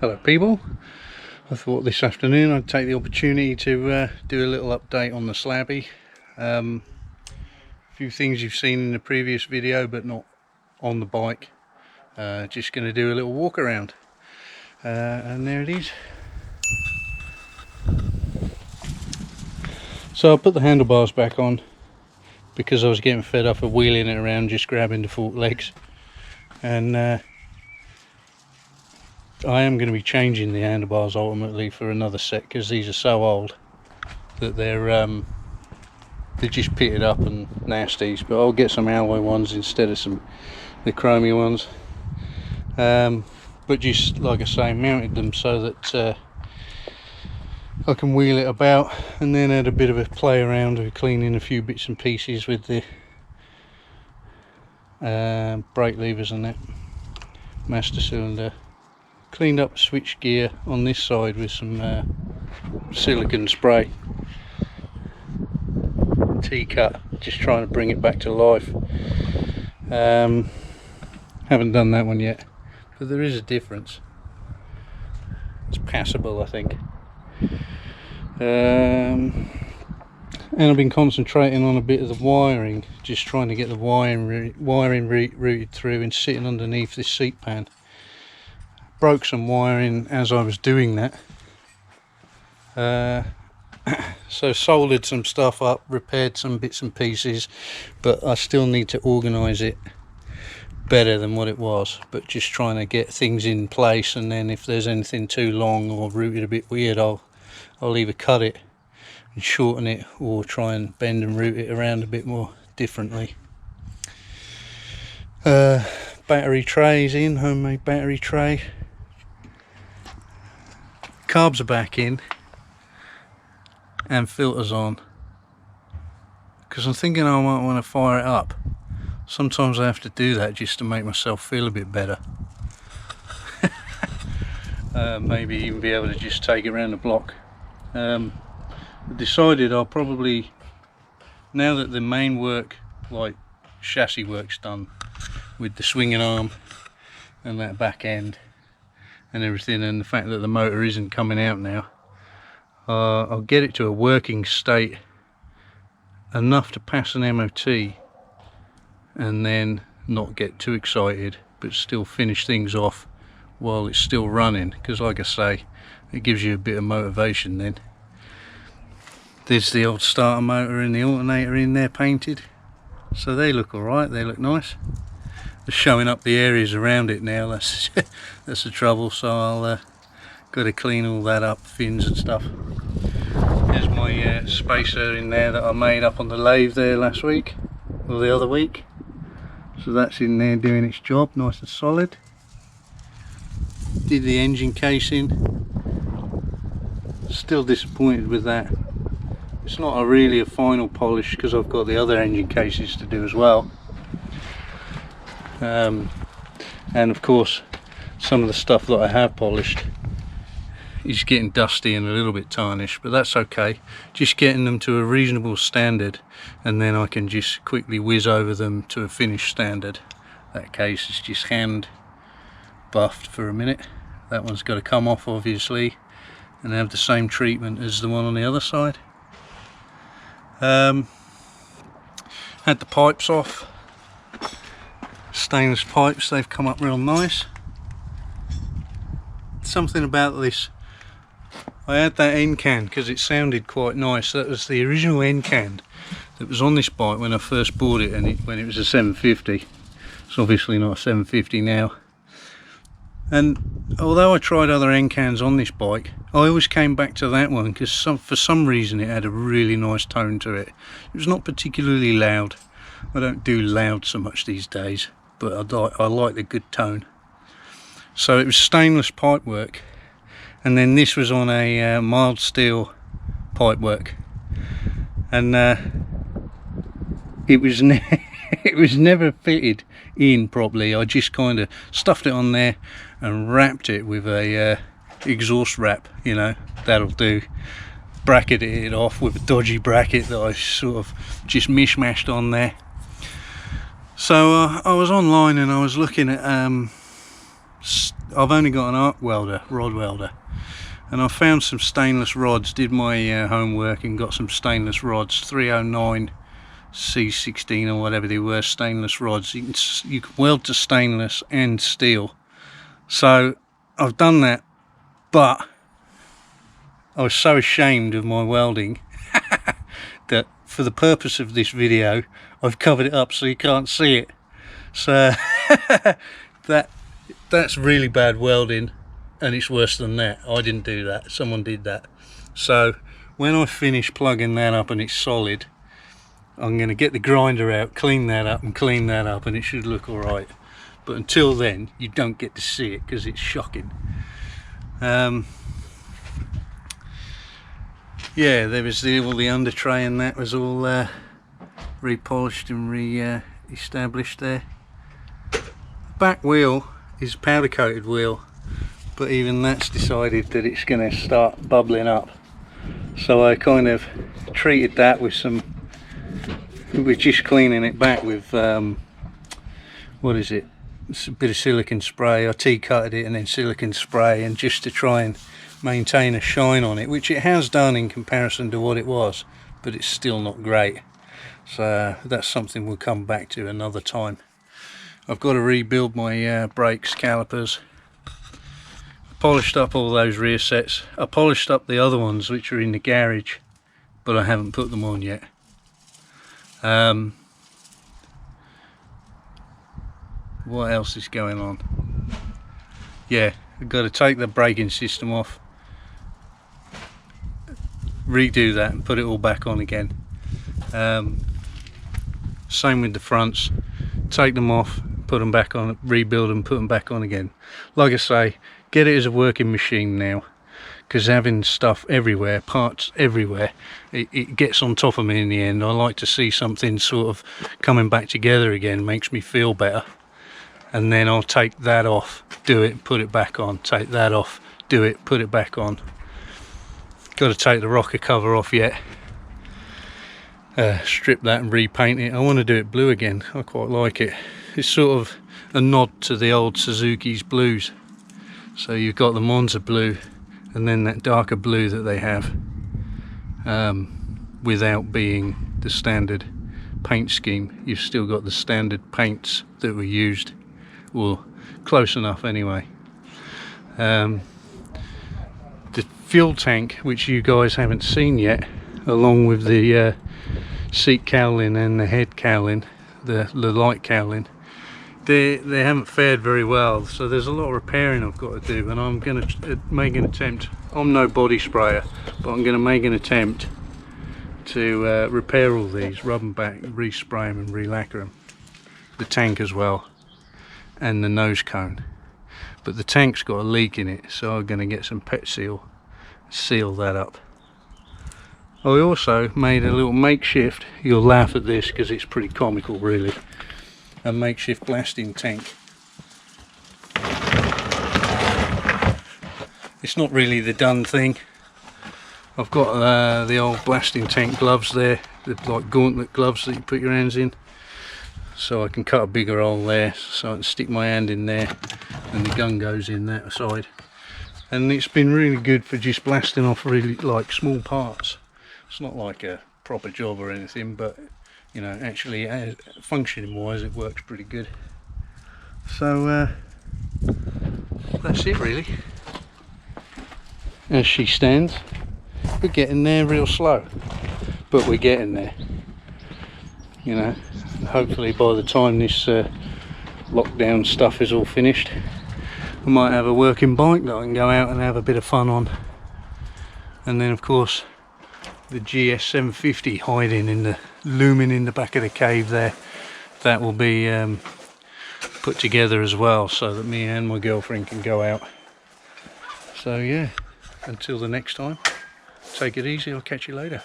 Hello people, I thought this afternoon I'd take the opportunity to do a little update on the slabby. A few things you've seen in the previous video but not on the bike. Just going to do a little walk around and there it is. So I put the handlebars back on because I was getting fed up of wheeling it around just grabbing the fork legs, and I am going to be changing the handlebars ultimately for another set because these are so old that they're just pitted up and nasties. But I'll get some alloy ones instead of the chromey ones. But just like I say, mounted them so that I can wheel it about, and then had a bit of a play around with cleaning a few bits and pieces with the brake levers and that, master cylinder. Cleaned up switch gear on this side with some silicone spray, T-cut, just trying to bring it back to life. Haven't done that one yet, but there is a difference. It's passable, I think. And I've been concentrating on a bit of the wiring, just trying to get the wiring routed through and sitting underneath this seat pan. Broke some wiring as I was doing that, so soldered some stuff up, repaired some bits and pieces, but I still need to organise it better than what it was. But just trying to get things in place, and then if there's anything too long or routed a bit weird, I'll either cut it and shorten it or try and bend and route it around a bit more differently. Battery trays in, homemade battery tray. Carbs are back in and filters on, because I'm thinking I might want to fire it up. Sometimes I have to do that just to make myself feel a bit better. Maybe even be able to just take it around the block. Decided I'll probably, now that the main work, like chassis work's done with the swinging arm and that back end and everything, and the fact that the motor isn't coming out now, I'll get it to a working state enough to pass an MOT and then not get too excited, but still finish things off while it's still running, because like I say, it gives you a bit of motivation then. There's the old starter motor and the alternator in there painted, so they look alright, they look nice. Showing up the areas around it now, that's that's the trouble, so I'll got to clean all that up, fins and stuff. There's my spacer in there that I made up on the lathe there last week, or the other week, so that's in there doing its job, nice and solid. Did the engine casing, still disappointed with that. It's not really a final polish because I've got the other engine cases to do as well. And of course some of the stuff that I have polished is getting dusty and a little bit tarnished, but that's okay. Just getting them to a reasonable standard, and then I can just quickly whiz over them to a finished standard. That case is just hand buffed for a minute. That one's got to come off obviously and have the same treatment as the one on the other side. Had the pipes off. Stainless pipes, they've come up real nice. Something about this, I had that end can because it sounded quite nice. That was the original end can that was on this bike when I first bought it, and when it was a 750. It's obviously not a 750 now. And although I tried other end cans on this bike, I always came back to that one because for some reason it had a really nice tone to it. It was not particularly loud. I don't do loud so much these days, but I like the good tone. So it was stainless pipework, and then this was on a mild steel pipework, and it was it was never fitted in properly. I just kind of stuffed it on there and wrapped it with a exhaust wrap, you know, that'll do. Bracketed it off with a dodgy bracket that I sort of just mishmashed on there. So I was online and I was looking at I've only got an arc welder, rod welder, and I found some stainless rods, did my homework and got some stainless rods, 309 C16 or whatever they were, stainless rods. You can weld to stainless and steel. So I've done that, but I was so ashamed of my welding that for the purpose of this video I've covered it up so you can't see it. So that's really bad welding, and it's worse than that. I didn't do that, someone did that. So when I finish plugging that up and it's solid, I'm going to get the grinder out, clean that up and clean that up, and it should look alright. But until then you don't get to see it because it's shocking. Yeah, there was all the under tray, and that was all repolished and re-established there. Back wheel is powder coated wheel, but even that's decided that it's going to start bubbling up. So I kind of treated that with some, we're just cleaning it back with what is it, it's a bit of silicone spray. I T-cutted it and then silicone spray, and just to try and maintain a shine on it, which it has done in comparison to what it was, but it's still not great. So that's something we'll come back to another time. I've got to rebuild my brakes, calipers. Polished up all those rear sets. I polished up the other ones which are in the garage, but I haven't put them on yet. What else is going on? Yeah, I've got to take the braking system off, redo that and put it all back on again. Same with the fronts, take them off, put them back on, rebuild them, put them back on again. Like I say, get it as a working machine now, because having stuff everywhere, parts everywhere, it gets on top of me in the end. I like to see something sort of coming back together again, makes me feel better. And then I'll take that off, do it, put it back on, take that off, do it, put it back on. Got to take the rocker cover off yet, strip that and repaint it. I want to do it blue again, I quite like it. It's sort of a nod to the old Suzuki's blues. So you've got the Monza blue and then that darker blue that they have, without being the standard paint scheme. You've still got the standard paints that were used, well, close enough anyway. The fuel tank, which you guys haven't seen yet, along with the seat cowling and the head cowling, the light cowling, they haven't fared very well, so there's a lot of repairing I've got to do, and I'm going to make an attempt. I'm no body sprayer, but I'm going to make an attempt to repair all these, rub them back, respray them and re-lacquer them. The tank as well, and the nose cone. But the tank's got a leak in it, so I'm going to get some pet seal, seal that up. I also made a little makeshift, you'll laugh at this because it's pretty comical really, a makeshift blasting tank. It's not really the done thing. I've got the old blasting tank gloves there, the like gauntlet gloves that you put your hands in, so I can cut a bigger hole there so I can stick my hand in there and the gun goes in that side. And it's been really good for just blasting off really like small parts. It's not like a proper job or anything, but you know, actually functioning wise it works pretty good. So that's it really. As she stands, we're getting there real slow, but we're getting there, you know. Hopefully by the time this lockdown stuff is all finished, I might have a working bike that I can go out and have a bit of fun on. And then of course the Gsxr 750 hiding in the, looming in the back of the cave there, that will be put together as well, so that me and my girlfriend can go out. So yeah, until the next time, take it easy, I'll catch you later.